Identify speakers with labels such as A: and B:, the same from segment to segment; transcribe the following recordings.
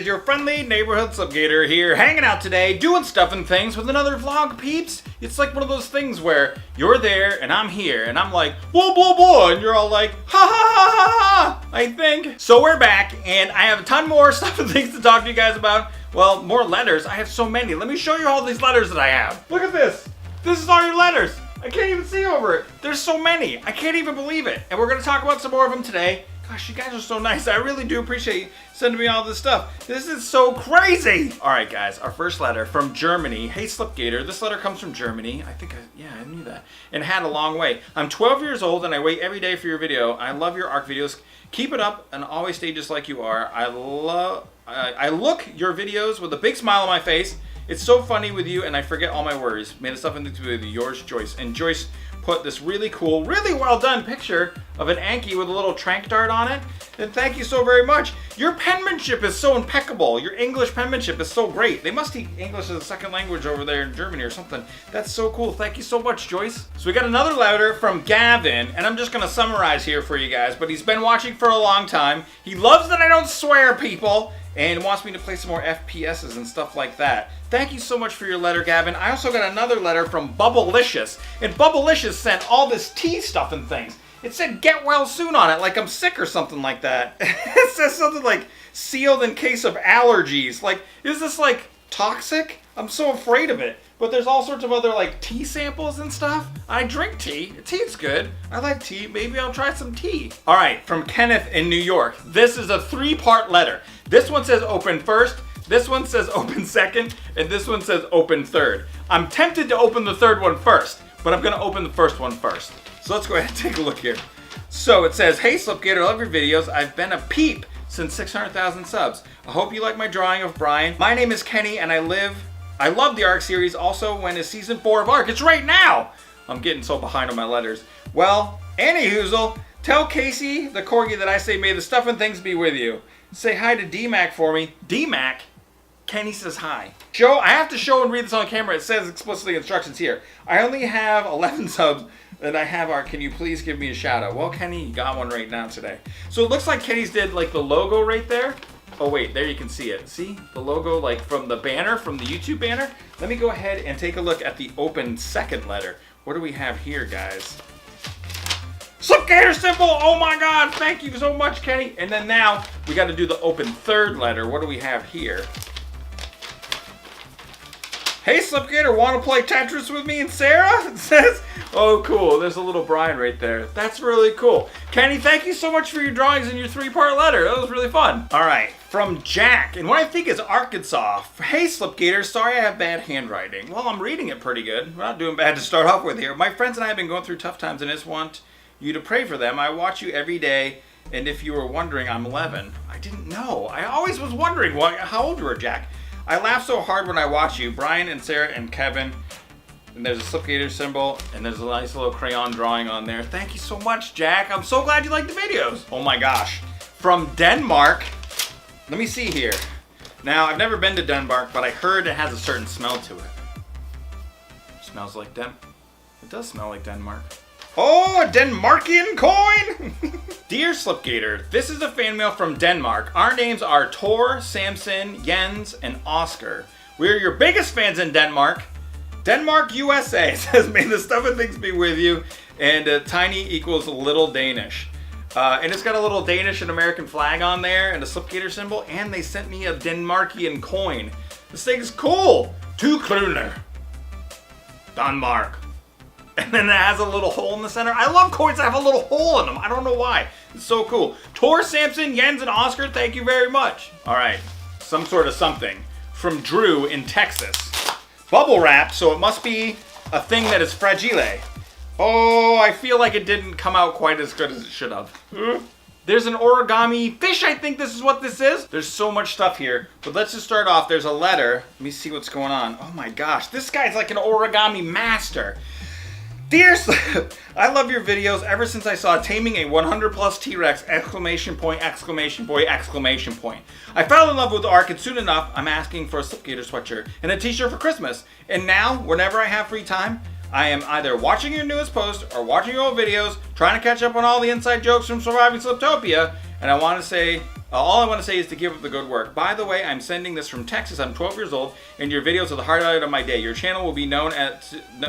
A: is your friendly neighborhood Sl1pg8r here, hanging out today, doing stuff and things with another vlog, peeps. It's like one of those things where you're there and I'm here and I'm like, blah, blah, blah, and you're all like, ha, ha, ha, ha, ha, I think. So we're back and I have a ton more stuff and things to talk to you guys about. Well, more letters. I have so many. Let me show you all these letters that I have. Look at this. This is all your letters. I can't even see over it. There's so many. I can't even believe it. And we're going to talk about some more of them today. Gosh, you guys are so nice. I really do appreciate you sending me all this stuff. This is so crazy. All right, guys, our first letter from Germany. Hey, Sl1pg8r. This letter comes from Germany. I knew that. And had a long way. I'm 12 years old and I wait every day for your video. I love your ARC videos. Keep it up and always stay just like you are. I look your videos with a big smile on my face. It's so funny with you and I forget all my worries. May the stuff and things be with you. Yours, Joyce. And Joyce put this really cool, really well done picture of an Anki with a little trank dart on it. And thank you so very much. Your penmanship is so impeccable. Your English penmanship is so great. They must teach English as a second language over there in Germany or something. That's so cool. Thank you so much, Joyce. So we got another letter from Gavin, and I'm just gonna summarize here for you guys, but he's been watching for a long time. He loves that I don't swear, people, and wants me to play some more FPSs and stuff like that. Thank you so much for your letter, Gavin. I also got another letter from Bubblicious, and Bubblicious sent all this tea stuff and things. It said get well soon on it, like I'm sick or something like that. It says something like sealed in case of allergies. Like, is this like toxic? I'm so afraid of it. But there's all sorts of other like tea samples and stuff. I drink tea. Tea's good. I like tea. Maybe I'll try some tea. All right, from Kenneth in New York. This is a 3-part letter. This one says open first. This one says open second. And this one says open third. I'm tempted to open the third one first, but I'm gonna open the first one first. So let's go ahead and take a look here. So it says, hey Sl1pg8r, I love your videos. I've been a peep since 600,000 subs. I hope you like my drawing of Brian. My name is Kenny and I love the ARC series. Also, when is season 4 of ARC? It's right now. I'm getting so behind on my letters. Well, anyhoozle, tell Casey, the corgi, that I say may the stuff and things be with you. Say hi to D-Mac for me. D-Mac? Kenny says hi. I have to show and read this on camera. It says explicitly instructions here. I only have 11 subs and I have ARC. Can you please give me a shout out? Well, Kenny, you got one right now today. So it looks like Kenny's did like the logo right there. Oh wait, there you can see it. See the logo like from the banner, from the YouTube banner? Let me go ahead and take a look at the open second letter. What do we have here, guys? Sl1pg8r symbol! Oh my God, thank you so much, Kenny. And then now we got to do the open third letter. What do we have here? Hey Sl1pg8r, want to play Tetris with me and Sarah? It says, oh cool, there's a little Brian right there. That's really cool. Kenny, thank you so much for your drawings and your 3-part letter. That was really fun. All right, from Jack, and what I think is Arkansas. Hey Sl1pg8r, sorry I have bad handwriting. Well, I'm reading it pretty good. We're not doing bad to start off with here. My friends and I have been going through tough times and just want you to pray for them. I watch you every day, and if you were wondering, I'm 11. I didn't know. I always was wondering how old you were, Jack. I laugh so hard when I watch you. Brian and Sarah and Kevin. And there's a Sl1pg8r symbol. And there's a nice little crayon drawing on there. Thank you so much, Jack. I'm so glad you like the videos. Oh my gosh. From Denmark. Let me see here. Now, I've never been to Denmark, but I heard it has a certain smell to it. Smells like It does smell like Denmark. Oh, a Denmarkian coin! Dear Sl1pg8r, this is a fan mail from Denmark. Our names are Tor, Samson, Jens, and Oscar. We're your biggest fans in Denmark. Denmark, USA. It says, may the stuff and things be with you. And tiny equals little Danish. And it's got a little Danish and American flag on there and a Sl1pg8r symbol. And they sent me a Denmarkian coin. This thing is cool. 2 kroner. Denmark. And then it has a little hole in the center. I love coins that have a little hole in them. I don't know why. It's so cool. Tor, Samson, Jens, and Oscar, thank you very much. All right, some sort of something from Drew in Texas. Bubble wrap, so it must be a thing that is fragile. Oh, I feel like it didn't come out quite as good as it should have. There's an origami fish. I think this is what this is. There's so much stuff here, but let's just start off. There's a letter. Let me see what's going on. Oh my gosh, this guy's like an origami master. Dear I love your videos ever since I saw Taming a 100 plus T-Rex, exclamation point, exclamation point, exclamation point. I fell in love with ARC and soon enough, I'm asking for a Sl1pg8r sweatshirt and a t-shirt for Christmas. And now, whenever I have free time, I am either watching your newest post or watching your old videos, trying to catch up on all the inside jokes from Surviving Sl1ptopia, and I want to say All I want to say is to keep up the good work. By the way, I'm sending this from Texas. I'm 12 years old, and your videos are the highlight of my day. Your channel will be known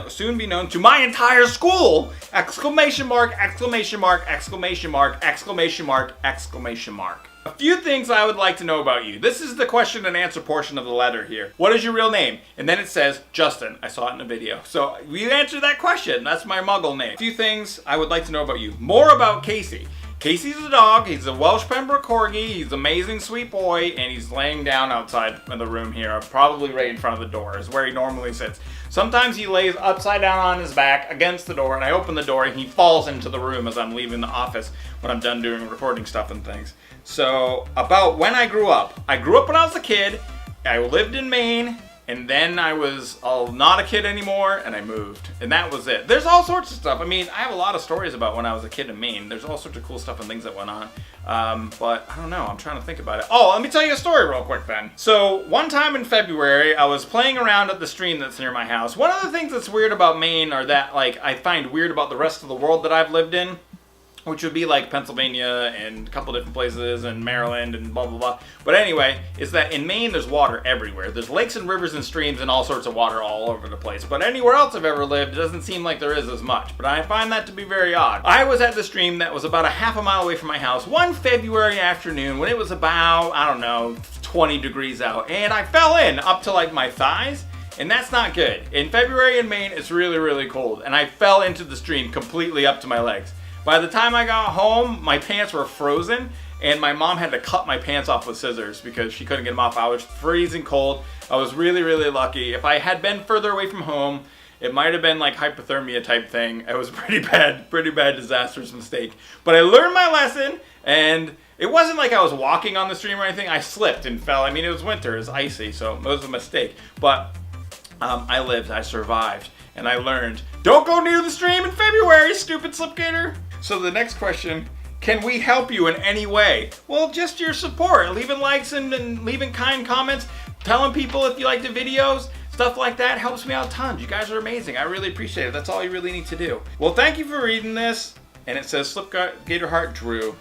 A: soon be known to my entire school! Exclamation mark, exclamation mark, exclamation mark, exclamation mark, exclamation mark. A few things I would like to know about you. This is the question and answer portion of the letter here. What is your real name? And then it says Justin. I saw it in the video. So we answered that question. That's my muggle name. A few things I would like to know about you. More about Casey. Casey's a dog. He's a Welsh Pembroke Corgi. He's an amazing, sweet boy, and he's laying down outside in the room here, probably right in front of the door, is where he normally sits. Sometimes he lays upside down on his back against the door, and I open the door, and he falls into the room as I'm leaving the office when I'm done doing recording stuff and things. So, about when I grew up when I was a kid. I lived in Maine. And then I was not a kid anymore, and I moved. And that was it. There's all sorts of stuff. I mean, I have a lot of stories about when I was a kid in Maine. There's all sorts of cool stuff and things that went on. But I don't know. I'm trying to think about it. Oh, let me tell you a story real quick then. So one time in February, I was playing around at the stream that's near my house. One of the things that's weird about Maine, or that I find weird about the rest of the world that I've lived in, which would be like Pennsylvania and a couple different places and Maryland and blah, blah, blah. But anyway, is that in Maine, there's water everywhere. There's lakes and rivers and streams and all sorts of water all over the place. But anywhere else I've ever lived, it doesn't seem like there is as much. But I find that to be very odd. I was at the stream that was about a half a mile away from my house one February afternoon when it was about, I don't know, 20 degrees out. And I fell in up to like my thighs. And that's not good. In February in Maine, it's really, really cold. And I fell into the stream completely up to my legs. By the time I got home, my pants were frozen, and my mom had to cut my pants off with scissors because she couldn't get them off. I was freezing cold. I was really, really lucky. If I had been further away from home, it might have been like hypothermia type thing. It was pretty bad, disastrous mistake. But I learned my lesson, and it wasn't like I was walking on the stream or anything. I slipped and fell. I mean, it was winter. It was icy, so it was a mistake. But I lived. I survived. And I learned, don't go near the stream in February, stupid Sl1pg8r. So the next question, can we help you in any way? Well, just your support, leaving likes and leaving kind comments, telling people if you like the videos, stuff like that helps me out tons. You guys are amazing. I really appreciate it. That's all you really need to do. Well, thank you for reading this. And it says Sl1pg8r Heart Drew.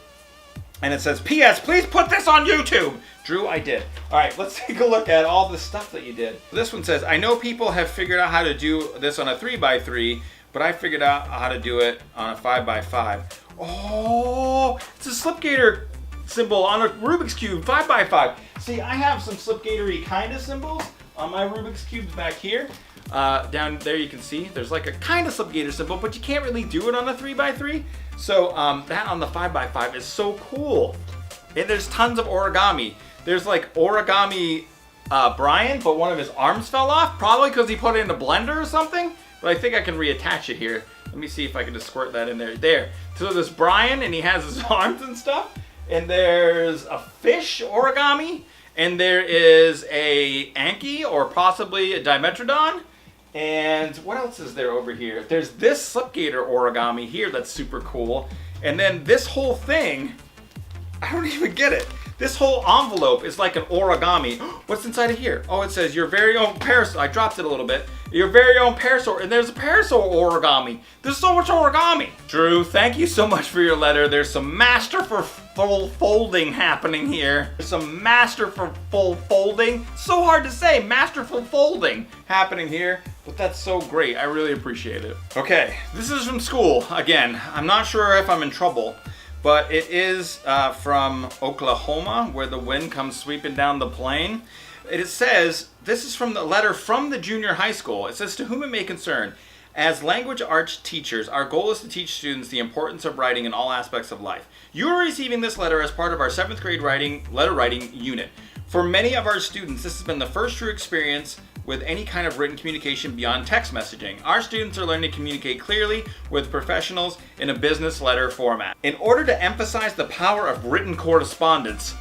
A: And it says, P.S. please put this on YouTube. Drew, I did. All right, let's take a look at all the stuff that you did. This one says, I know people have figured out how to do this on a 3x3, but I figured out how to do it on a 5x5. Oh, it's a Sl1pg8r symbol on a Rubik's Cube, 5x5. See, I have some Sl1pg8r-y kind of symbols on my Rubik's Cubes back here. Down there you can see there's like a kind of Sl1pg8r symbol, but you can't really do it on a 3x3. So that on the 5x5 is so cool. And there's tons of origami. There's like origami Brian, but one of his arms fell off, probably because he put it in a blender or something. But I think I can reattach it here. Let me see if I can just squirt that in there. There. So there's Brian, and he has his arms and stuff. And there's a fish origami. And there is a Anki, or possibly a Dimetrodon. And what else is there over here? There's this Sl1pg8r origami here that's super cool. And then this whole thing, I don't even get it. This whole envelope is like an origami. What's inside of here? Oh, it says your very own parasol. I dropped it a little bit. Your very own parasol. And there's a parasol origami. There's so much origami. Drew, thank you so much for your letter. There's some masterful folding happening here. There's some masterful folding. So hard to say. Masterful folding happening here. But that's so great. I really appreciate it. Okay, this is from school. Again, I'm not sure if I'm in trouble. But it is from Oklahoma, where the wind comes sweeping down the plain. It says, this is from the letter from the junior high school. It says, to whom it may concern, as language arts teachers, our goal is to teach students the importance of writing in all aspects of life. You are receiving this letter as part of our 7th grade letter writing unit. For many of our students, this has been the first true experience with any kind of written communication beyond text messaging. Our students are learning to communicate clearly with professionals in a business letter format. In order to emphasize the power of written correspondence,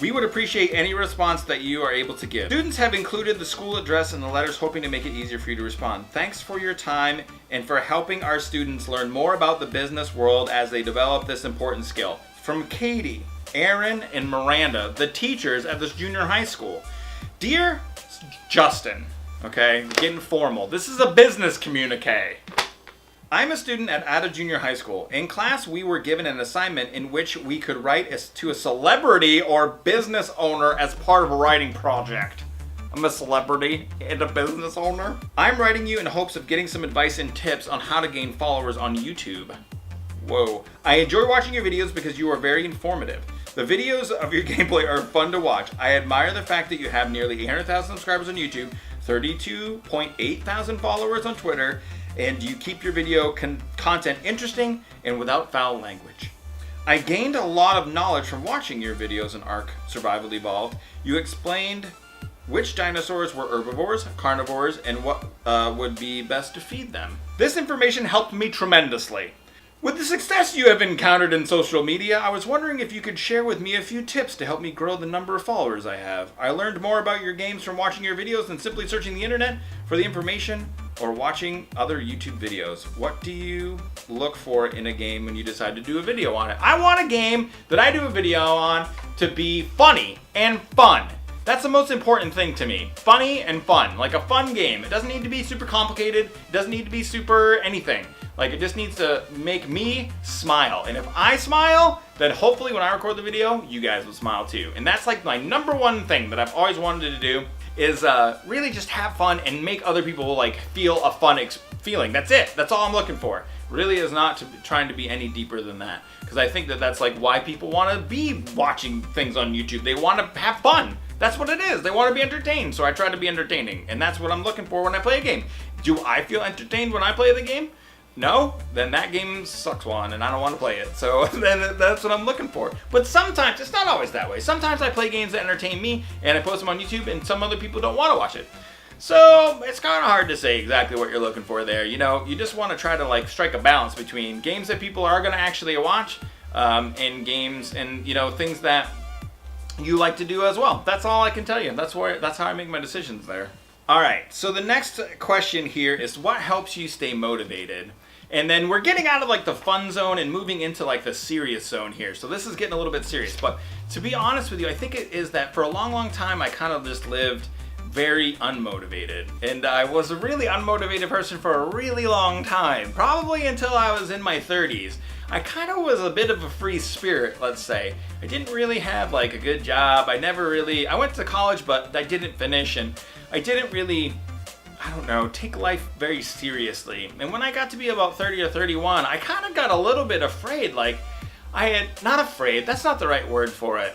A: we would appreciate any response that you are able to give. Students have included the school address in the letters, hoping to make it easier for you to respond. Thanks for your time and for helping our students learn more about the business world as they develop this important skill. From Katie, Aaron, and Miranda, the teachers at this junior high school. Dear Justin, okay, getting formal. This is a business communique. I'm a student at Ada Junior High School. In class, we were given an assignment in which we could write to a celebrity or business owner as part of a writing project. I'm a celebrity and a business owner. I'm writing you in hopes of getting some advice and tips on how to gain followers on YouTube. Whoa. I enjoy watching your videos because you are very informative. The videos of your gameplay are fun to watch. I admire the fact that you have nearly 800,000 subscribers on YouTube, 32.8 thousand followers on Twitter, and you keep your video content interesting and without foul language. I gained a lot of knowledge from watching your videos in Ark Survival Evolved. You explained which dinosaurs were herbivores, carnivores, and what would be best to feed them. This information helped me tremendously. With the success you have encountered in social media, I was wondering if you could share with me a few tips to help me grow the number of followers I have. I learned more about your games from watching your videos than simply searching the internet for the information or watching other YouTube videos. What do you look for in a game when you decide to do a video on it? I want a game that I do a video on to be funny and fun. That's the most important thing to me. Funny and fun. Like a fun game. It doesn't need to be super complicated. It doesn't need to be super anything. Like, it just needs to make me smile. And if I smile, then hopefully when I record the video, you guys will smile too. And that's like my number one thing that I've always wanted to do is really just have fun and make other people like feel a fun feeling. That's it. That's all I'm looking for. Really is not trying to be any deeper than that. Because I think that that's like why people want to be watching things on YouTube. They want to have fun. That's what it is. They want to be entertained. So I try to be entertaining. And that's what I'm looking for when I play a game. Do I feel entertained when I play the game? No? Then that game sucks one and I don't want to play it. So then that's what I'm looking for. But sometimes, it's not always that way. Sometimes I play games that entertain me and I post them on YouTube and some other people don't want to watch it. So it's kind of hard to say exactly what you're looking for there. You know, you just want to try to like strike a balance between games that people are going to actually watch and games and, you know, things that you like to do as well. That's all I can tell you. That's how I make my decisions there. All right, so the next question here is what helps you stay motivated? And then we're getting out of like the fun zone and moving into like the serious zone here. So this is getting a little bit serious, but to be honest with you, I think it is that for a long, long time, I kind of just lived very unmotivated. And I was a really unmotivated person for a really long time, probably until I was in my 30s. I kind of was a bit of a free spirit, let's say. I didn't really have like a good job. I went to college, but I didn't finish, and I didn't really, I don't know, take life very seriously. And when I got to be about 30 or 31, I kind of got a little bit afraid. Like, not afraid, that's not the right word for it.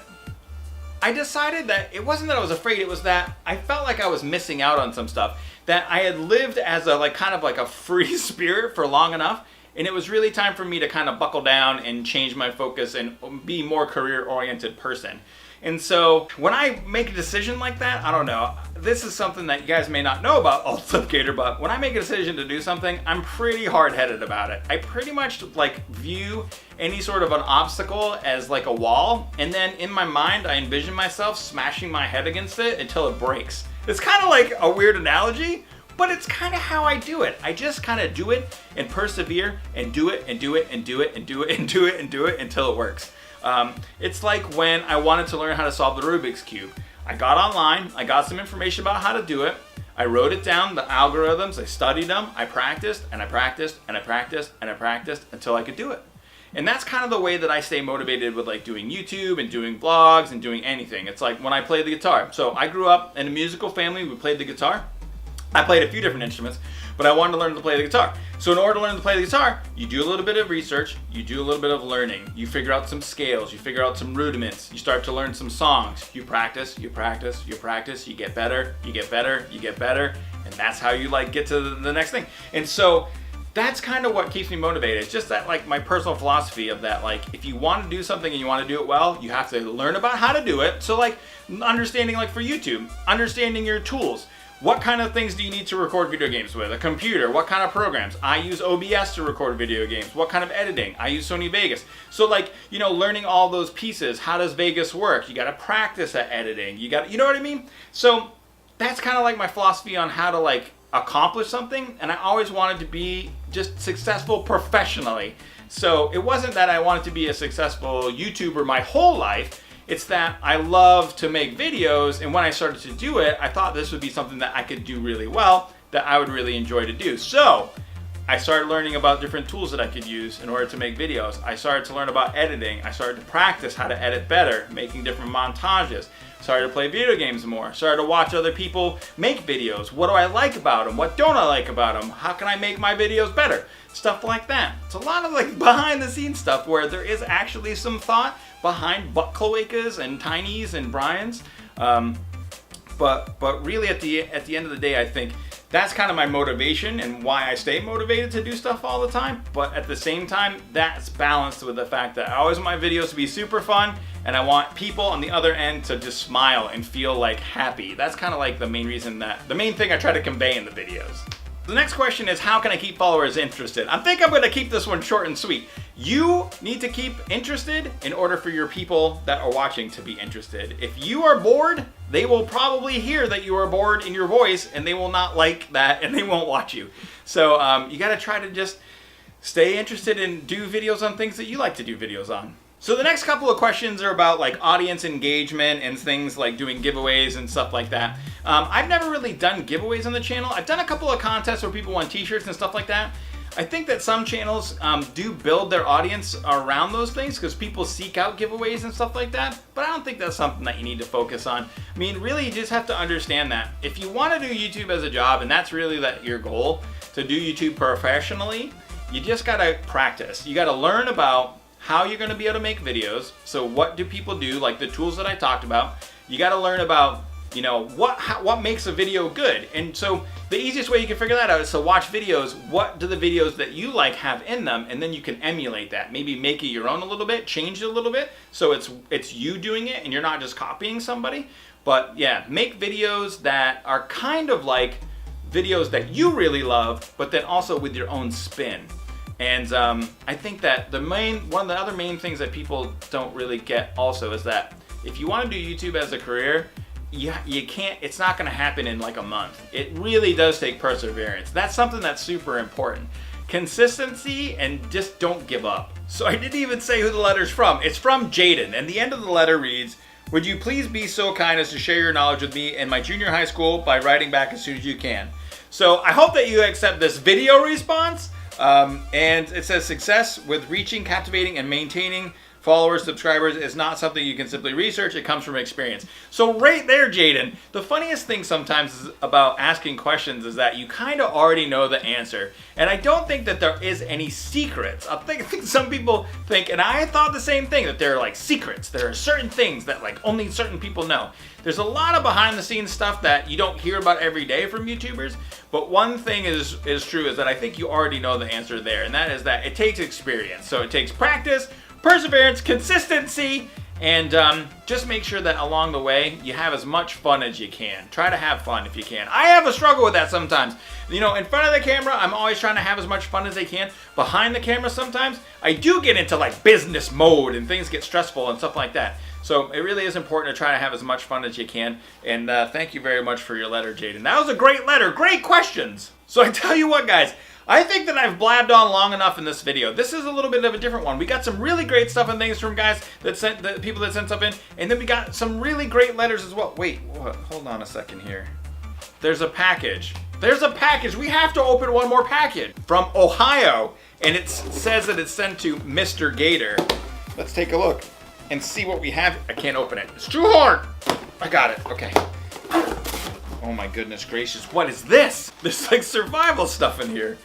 A: I decided that it wasn't that I was afraid, it was that I felt like I was missing out on some stuff. That I had lived as a kind of like a free spirit for long enough, and it was really time for me to kind of buckle down and change my focus and be a more career-oriented person. And so when I make a decision like that, I don't know, this is something that you guys may not know about Sl1pg8r, but when I make a decision to do something, I'm pretty hard-headed about it. I pretty much like view any sort of an obstacle as like a wall, and then in my mind, I envision myself smashing my head against it until it breaks. It's kind of like a weird analogy, but it's kind of how I do it. I just kind of do it and persevere and do it and do it and do it and do it and do it and do it until it works. It's like when I wanted to learn how to solve the Rubik's Cube. I got online, I got some information about how to do it, I wrote it down, the algorithms, I studied them, I practiced and I practiced and I practiced and I practiced until I could do it. And that's kind of the way that I stay motivated with like doing YouTube and doing vlogs and doing anything. It's like when I play the guitar. So I grew up in a musical family, we played the guitar. I played a few different instruments, but I wanted to learn to play the guitar. So in order to learn to play the guitar, you do a little bit of research, you do a little bit of learning, you figure out some scales, you figure out some rudiments, you start to learn some songs, you practice, you practice, you practice, you get better, you get better, you get better, and that's how you like get to the next thing. And so that's kind of what keeps me motivated. It's just that like my personal philosophy of that, like if you want to do something and you want to do it well, you have to learn about how to do it. So like understanding like for YouTube, understanding your tools. What kind of things do you need to record video games with? A computer, what kind of programs? I use OBS to record video games. What kind of editing? I use Sony Vegas. So like, you know, learning all those pieces. How does Vegas work? You gotta practice at editing. You know what I mean? So that's kind of like my philosophy on how to like accomplish something. And I always wanted to be just successful professionally. So it wasn't that I wanted to be a successful YouTuber my whole life. It's that I love to make videos, and when I started to do it, I thought this would be something that I could do really well, that I would really enjoy to do. So I started learning about different tools that I could use in order to make videos. I started to learn about editing. I started to practice how to edit better, making different montages. Started to play video games more. Started to watch other people make videos. What do I like about them? What don't I like about them? How can I make my videos better? Stuff like that. It's a lot of like behind the scenes stuff where there is actually some thought behind butt cloacas and tinies and Brian's. But really at the end of the day, I think that's kind of my motivation and why I stay motivated to do stuff all the time. But at the same time, that's balanced with the fact that I always want my videos to be super fun and I want people on the other end to just smile and feel like happy. That's kind of like the main thing I try to convey in the videos. The next question is, how can I keep followers interested? I think I'm going to keep this one short and sweet. You need to keep interested in order for your people that are watching to be interested. If you are bored, they will probably hear that you are bored in your voice and they will not like that and they won't watch you. So you got to try to just stay interested and do videos on things that you like to do videos on. So the next couple of questions are about like audience engagement and things like doing giveaways and stuff like that. I've never really done giveaways on the channel. I've done a couple of contests where people won t-shirts and stuff like that. I think that some channels do build their audience around those things because people seek out giveaways and stuff like that, but I don't think that's something that you need to focus on. I mean, really, you just have to understand that if you want to do YouTube as a job, and that's really your goal, to do YouTube professionally, you just got to practice. You got to learn about how you're going to be able to make videos. So what do people do, like the tools that I talked about. You got to learn about, you know, what makes a video good. And so the easiest way you can figure that out is to watch videos. What do the videos that you like have in them? And then you can emulate that. Maybe make it your own a little bit, change it a little bit, so it's you doing it and you're not just copying somebody. But yeah, make videos that are kind of like videos that you really love, but then also with your own spin. And I think that one of the other main things that people don't really get also is that if you want to do YouTube as a career, you can't, it's not going to happen in like a month. It really does take perseverance. That's something that's super important. Consistency and just don't give up. So I didn't even say who the letter's from. It's from Jaden, and the end of the letter reads, "Would you please be so kind as to share your knowledge with me in my junior high school by writing back as soon as you can?" So I hope that you accept this video response. And it says, "Success with reaching, captivating, and maintaining followers, subscribers is not something you can simply research. It comes from experience." So right there, Jaden, the funniest thing sometimes about asking questions is that you kind of already know the answer. And I don't think that there is any secrets. I think some people think, and I thought the same thing, that there are like secrets. There are certain things that like only certain people know. There's a lot of behind the scenes stuff that you don't hear about every day from YouTubers. But one thing is true, is that I think you already know the answer there. And that is that it takes experience. So it takes practice, perseverance, consistency, and just make sure that along the way you have as much fun as you can. Try to have fun if you can. I have a struggle with that sometimes. You know, in front of the camera, I'm always trying to have as much fun as I can. Behind the camera, sometimes I do get into like business mode and things get stressful and stuff like that. So it really is important to try to have as much fun as you can. And thank you very much for your letter, Jaden. That was a great letter. Great questions. So I tell you what, guys. I think that I've blabbed on long enough in this video. This is a little bit of a different one. We got some really great stuff and things from guys that sent, the people that sent stuff in, and then we got some really great letters as well. Wait, what? Hold on a second here. There's a package. There's a package. We have to open one more package from Ohio, and it says that it's sent to Mr. Gator. Let's take a look and see what we have. I can't open it. It's too hard. I got it. Okay. Oh my goodness gracious. What is this? There's like survival stuff in here.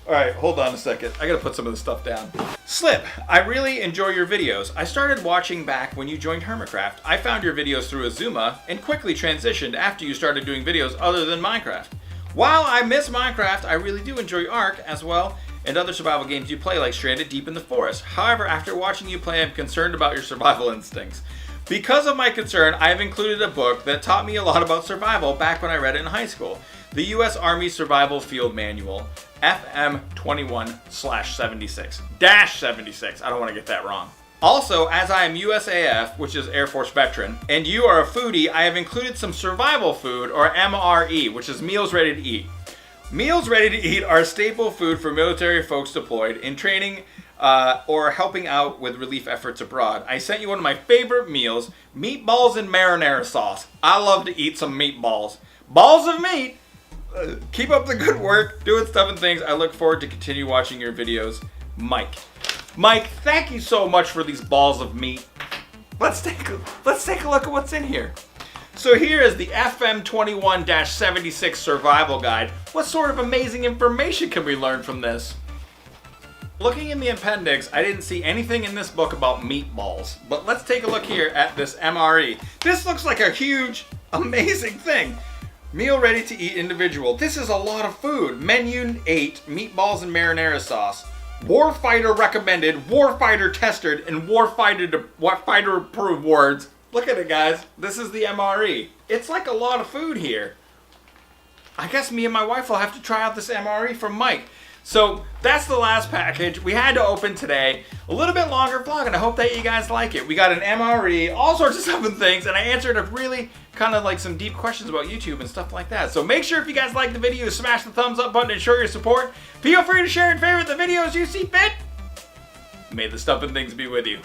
A: All right, hold on a second. I gotta put some of this stuff down. Slip, I really enjoy your videos. I started watching back when you joined Hermitcraft. I found your videos through Azuma and quickly transitioned after you started doing videos other than Minecraft. While I miss Minecraft, I really do enjoy Ark as well and other survival games you play like Stranded Deep in the Forest. However, after watching you play, I'm concerned about your survival instincts. Because of my concern, I have included a book that taught me a lot about survival back when I read it in high school. The U.S. Army Survival Field Manual, FM 21/76. I don't want to get that wrong. Also, as I am USAF, which is Air Force Veteran, and you are a foodie, I have included some survival food, or MRE, which is meals ready to eat. Meals ready to eat are staple food for military folks deployed in training or helping out with relief efforts abroad. I sent you one of my favorite meals, meatballs and marinara sauce. I love to eat some meatballs. Balls of meat. Keep up the good work, doing stuff and things. I look forward to continue watching your videos. Mike, thank you so much for these balls of meat. Let's take a look at what's in here. So here is the FM21-76 survival guide. What sort of amazing information can we learn from this? Looking in the appendix, I didn't see anything in this book about meatballs, but let's take a look here at this MRE. This looks like a huge, amazing thing. Meal ready to eat individual. This is a lot of food. Menu 8, meatballs and marinara sauce. Warfighter recommended, warfighter tested, and warfighter approved words. Look at it, guys. This is the MRE. It's like a lot of food here. I guess me and my wife will have to try out this MRE from Mike. So that's the last package we had to open today. A little bit longer vlog, and I hope that you guys like it. We got an MRE, all sorts of stuff and things, and I answered a really kind of like some deep questions about YouTube and stuff like that. So make sure if you guys like the video, smash the thumbs up button and show your support. Feel free to share and favorite the videos you see fit. May the stuff and things be with you.